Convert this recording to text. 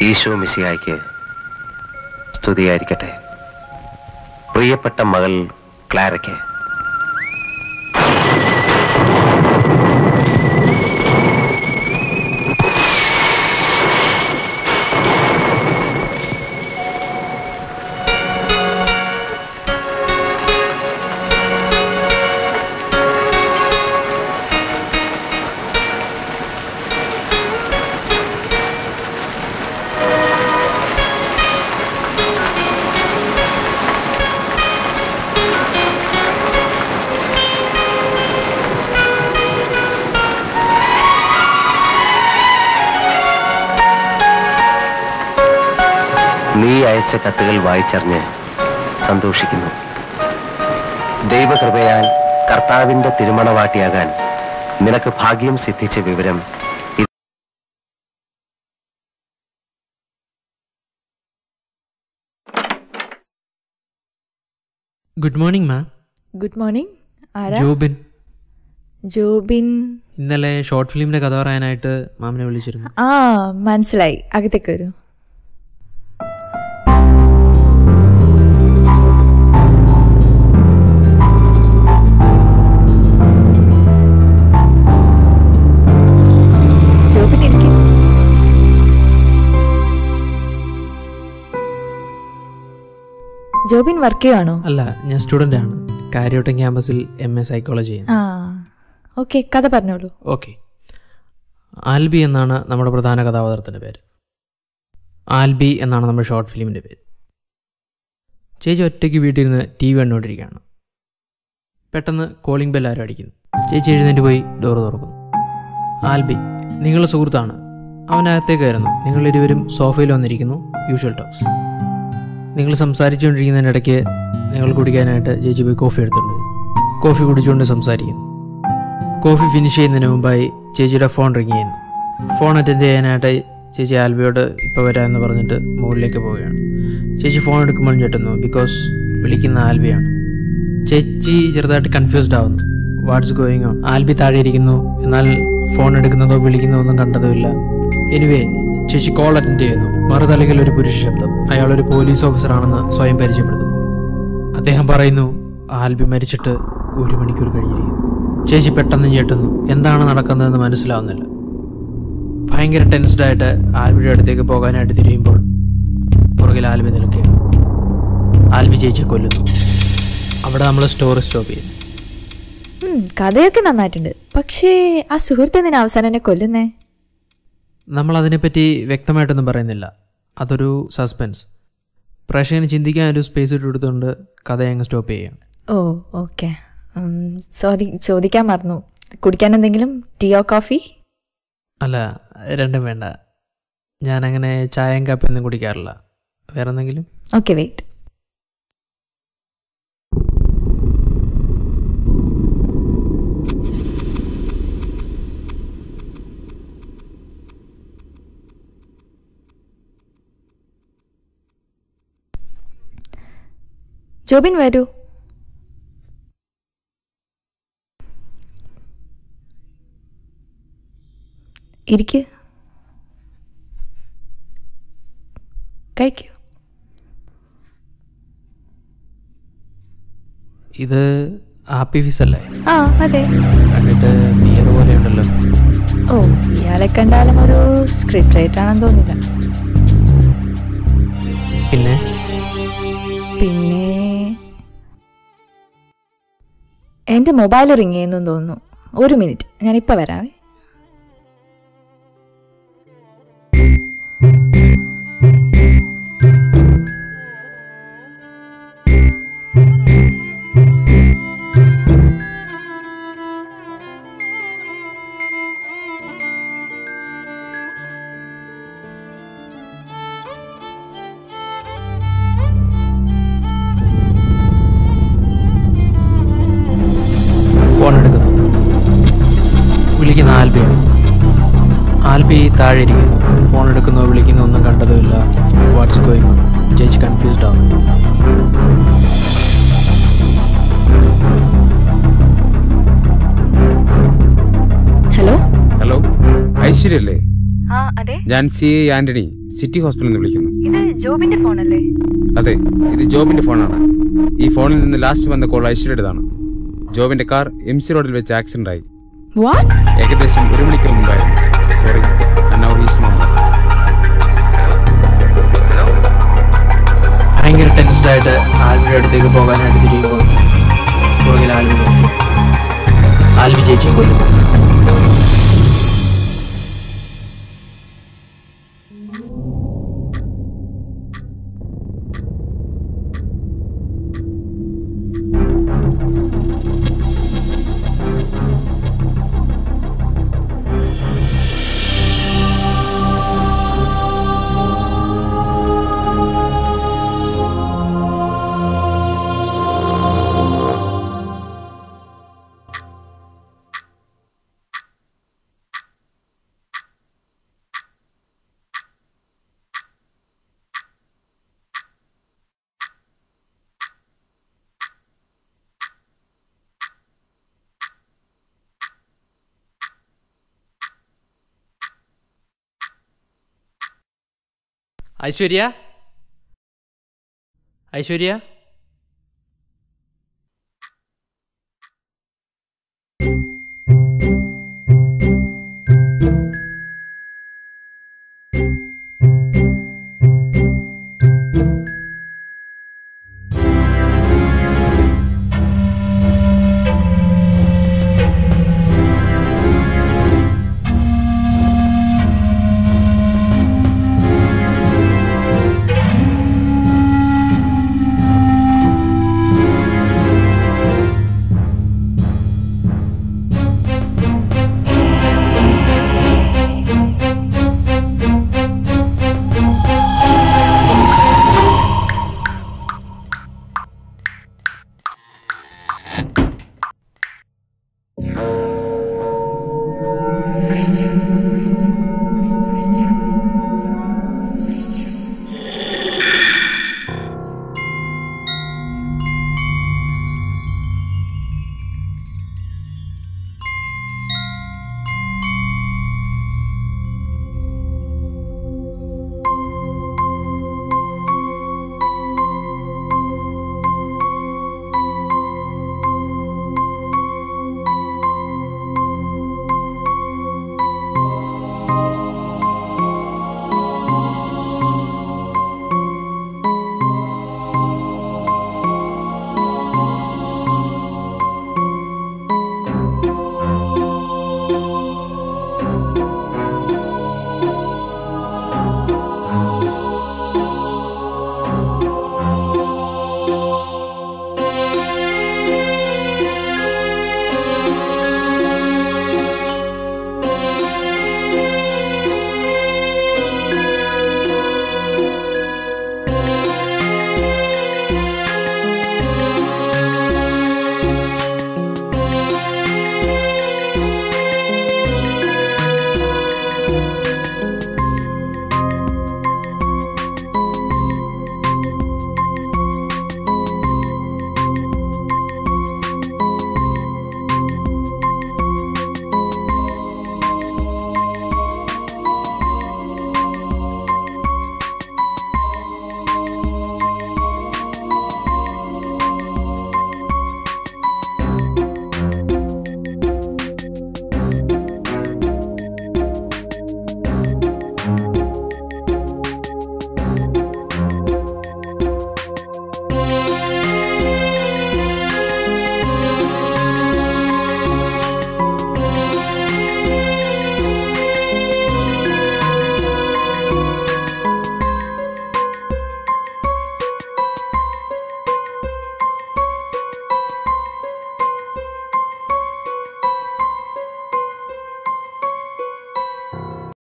ഈശോ മിശിഹായ്ക്ക് സ്തുതിയായിരിക്കട്ടെ. പ്രിയപ്പെട്ട മകൾ ക്ലാരയ്ക്ക് നീ അയച്ച കത്തുകൾ വായിച്ചറിഞ്ഞ് സന്തോഷിക്കുന്നു. ദൈവകൃപയാൽ കർത്താവിന്റെ തിരുമണവാട്ടിയാകാൻ നിനക്ക് ഭാഗ്യം സിദ്ധിച്ച വിവരം good morning ma'am. Good morning. ആരാ? ജോബിൻ. ജോബിൻ ഇന്നലെ ഷോർട്ട് ഫിലിമിന്റെ കഥ പറയാനായിട്ട് മാമിനെ വിളിച്ചിരുന്നു. ആ മനസ്സിലായി. അകത്തേക്ക് വരൂ. ജോബിൻ ഇരിക്കും. ജോബിൻ വർക്ക് ചെയ്യുവാണോ? അല്ല, ഞാൻ സ്റ്റുഡൻ്റ് ആണ്. കാര്യവട്ടം ക്യാമ്പസിൽ MA സൈക്കോളജി ചെയ്യുന്നു. ഓക്കെ, കഥ പറഞ്ഞോളൂ. ഓക്കെ. ആൽബി എന്നാണ് നമ്മുടെ പ്രധാന കഥാപാത്രത്തിൻ്റെ പേര്. ആൽബി എന്നാണ് നമ്മുടെ ഷോർട്ട് ഫിലിമിൻ്റെ പേര്. ചേച്ചി ഒറ്റയ്ക്ക് വീട്ടിലിരുന്ന് TV കണ്ടുകൊണ്ടിരിക്കുകയാണ്. പെട്ടെന്ന് കോളിംഗ് ബെൽ ആരും അടിക്കുന്നു. ചേച്ചി എഴുന്നേറ്റ് പോയി ഡോറ് തുറക്കുന്നു. ആൽബി, നിങ്ങളുടെ സുഹൃത്താണ്. അവനകത്തേക്ക് വരുന്നു. നിങ്ങളിരുവരും സോഫയിൽ വന്നിരിക്കുന്നു. Usual talks. നിങ്ങൾ സംസാരിച്ചുകൊണ്ടിരിക്കുന്നതിനിടയ്ക്ക് നിങ്ങൾ കുടിക്കാനായിട്ട് ചേച്ചി പോയി കോഫി എടുത്തുകൊണ്ട് കോഫി കുടിച്ചുകൊണ്ട് സംസാരിക്കുന്നു. കോഫി ഫിനിഷ് ചെയ്യുന്നതിന് മുമ്പായി ചേച്ചിയുടെ ഫോൺ റിങ് ചെയ്യുന്നു. ഫോൺ അറ്റൻഡ് ചെയ്യാനായിട്ട് ചേച്ചി ആൽബിയോട് ഇപ്പോൾ വരാമെന്ന് പറഞ്ഞിട്ട് മുകളിലേക്ക് പോവുകയാണ്. ചേച്ചി ഫോൺ എടുക്കുമ്പോൾ ഞെട്ടുന്നു. ബിക്കോസ് വിളിക്കുന്ന ആൽബിയാണ്. ചേച്ചി ചെറുതായിട്ട് കൺഫ്യൂസ്ഡ് ആവുന്നു. Watts going on? ആൽബി താഴെ ഇരിക്കുന്നു. എന്നാൽ ഫോൺ എടുക്കുന്നതോ വിളിക്കുന്നതോ ഒന്നും കണ്ടതുമില്ല. എനിവേ ചേച്ചി കോൾ അറ്റൻഡ് ചെയ്യുന്നു. മറുതലയിൽ ഒരു പുരുഷ ശബ്ദം. അയാളൊരു പോലീസ് ഓഫീസറാണെന്ന് സ്വയം പരിചയപ്പെടുത്തുന്നു. അദ്ദേഹം പറയുന്നു, ആൽബി മരിച്ചിട്ട് 1 മണിക്കൂർ കഴിഞ്ഞിരിക്കുന്നു. ചേച്ചി പെട്ടെന്ന് ഞെട്ടുന്നു. എന്താണ് നടക്കുന്നതെന്ന് മനസ്സിലാവുന്നില്ല. ഭയങ്കര ടെൻസ്ഡായിട്ട് ആൽബിയുടെ അടുത്തേക്ക് പോകാനായിട്ട് തിരിയുമ്പോൾ പുറകിൽ ആൽബി നിൽക്കുകയാണ്. ആൽബി ചേച്ചിയെ കൊല്ലുന്നു. അവിടെ നമ്മൾ സ്റ്റോറി സ്റ്റോപ്പ് ചെയ്യുന്നു. കഥയൊക്കെ നന്നായിട്ടുണ്ട്. പക്ഷേ ആ സുഹൃത്ത് എന്തിനാ അവസാനം എന്നെ കൊല്ലുന്നേ? നമ്മൾ അതിനെപ്പറ്റി വ്യക്തമായിട്ടൊന്നും പറയുന്നില്ല. അതൊരു സസ്പെൻസ്. പ്രേക്ഷകന് ചിന്തിക്കാൻ ഒരു സ്പേസ് ഇട്ട് കൊടുത്തുകൊണ്ട് കഥ അങ്ങ് സ്റ്റോപ്പ് ചെയ്യാം. ഓ ഓക്കെ. സോറി, ചോദിക്കാൻ മറന്നു. കുടിക്കാൻ എന്തെങ്കിലും ടീയോ കോഫി? അല്ല, രണ്ടും വേണ്ട. ഞാനങ്ങനെ ചായയും കാപ്പിയൊന്നും കുടിക്കാറില്ല. വേറെ എന്തെങ്കിലും? Okay, wait. ജോബിൻ വരൂ. ഇരിക്ക്. കഴിക്കൂ. ഇത് ആപ്പി ഫിസ് അല്ലേ? ആ അതെ. കണ്ടിട്ട് ബിയർ പോലെ ഉണ്ടല്ലോ. ഓ, ഇയാളെ കണ്ടാലും ഒരു സ്ക്രിപ്റ്റ് റൈറ്റർ ആണെന്ന് തോന്നില്ല. പിന്നെ എൻ്റെ മൊബൈൽ റിങ് ചെയ്യുന്നു തോന്നുന്നു. 1 മിനിറ്റ്, ഞാനിപ്പോൾ വരാവേ. ഫോൺ എടുക്കുന്നു. വിളിക്കുന്ന ആൽബിയാണ്. ആൽബി താഴെ ഇരിക്കുന്നു. ഫോൺ എടുക്കുന്നു, വിളിക്കുന്നു, ഒന്നും കണ്ടതുമില്ല. What's going on? ചേച്ചി കൺഫ്യൂസ്ഡ് ആവും. ഹലോ ഹലോ, ഐശ്വര്യല്ലേ? അതെ. ഞാൻ CA ആന്റണി, സിറ്റി ഹോസ്പിറ്റലിൽ നിന്ന് വിളിക്കുന്നു. ഇത് ജോബിന്റെ ഫോണല്ലേ? അതെ, ഇത് ജോബിന്റെ ഫോണാണ്. ഈ ഫോണിൽ നിന്ന് ലാസ്റ്റ് വന്ന കോൾ ഐശ്വര്യയുടേതാണ്. ജോബിന്റെ കാർ MC റോഡിൽ വെച്ച് ആക്സിഡന്റ് ആയി. ഏകദേശം 1 മണിക്കൂർ മുമ്പായിരുന്നു. Sorry, now he's not. ഭയങ്കര ടെൻസ്ഡായിട്ട് ആൽബിയുടെ അടുത്തേക്ക് പോകാനായിട്ട് തിരിയുമ്പോൾ പുറകിൽ ആൽബി നോക്കി. ആൽബി ചേച്ചി കൊല്ലും. ഐശ്വര്യ, ഐശ്വര്യ.